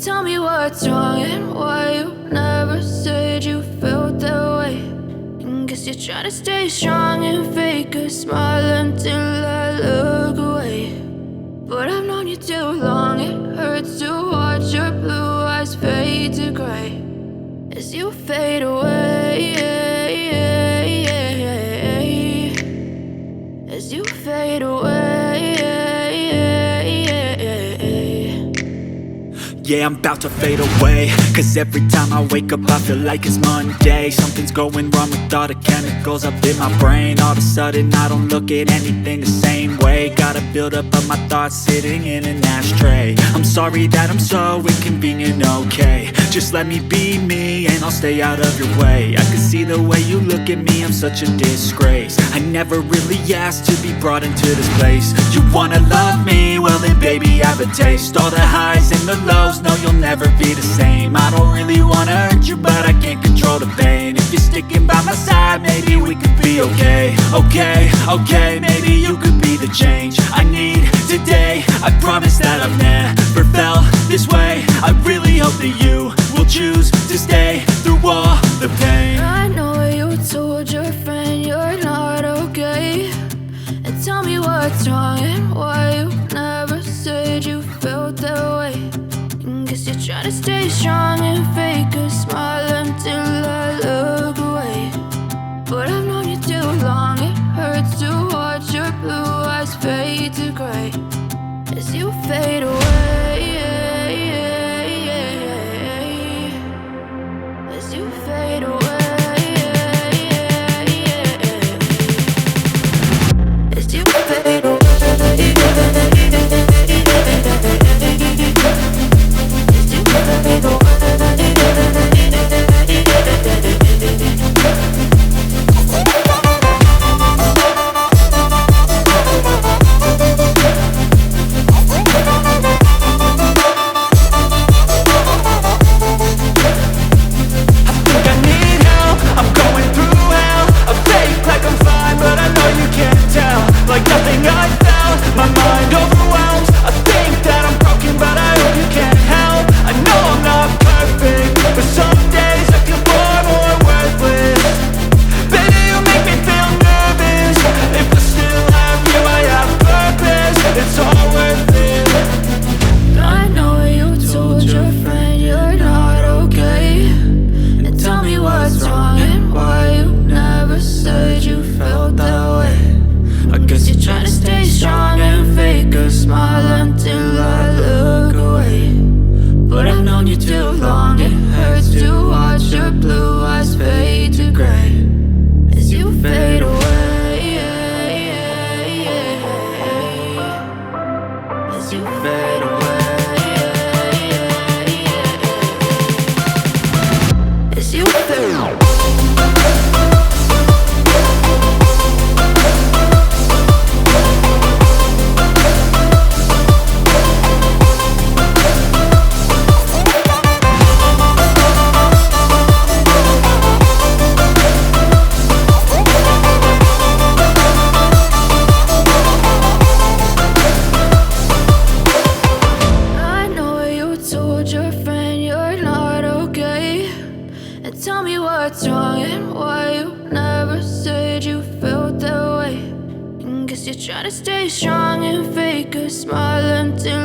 Tell me what's wrong and why you never said you felt that way. And guess you're trying to stay strong and fake a smile until I look away. But I've known you too long, it hurts to watch your blue eyes fade to gray as you fade away. As you fade away. Yeah, I'm about to fade away, cause every time I wake up I feel like it's Monday. Something's going wrong with all the chemicals up in my brain. All of a sudden I don't look at anything the same way. Got a buildup of my thoughts sitting in an ashtray. I'm sorry that I'm so inconvenient, okay. Just let me be me and I'll stay out of your way. I can see the way you look at me, I'm such a disgrace. I never really asked to be brought into this place. You wanna love me? Well then baby I have a taste. All the highs and the lows, no, you'll never be the same. I don't really wanna hurt you, but I can't control the pain. If you're sticking by my side, maybe we could be okay. Okay, maybe you could be the change I need today. I promise that I've never felt this way. I really hope that you will choose to stay through all the pain. I know you told your friend you're not okay. And tell me what's wrong and why you never said you felt that way. Guess you're trying to stay strong and fake a smile until I look away. But I've known you too long, it hurts to watch your blue eyes fade to gray as you fade away. As you fade away. As you fade away. Tell me what's wrong and why you never said you felt that way. And guess you're trying to stay strong and fake a smile until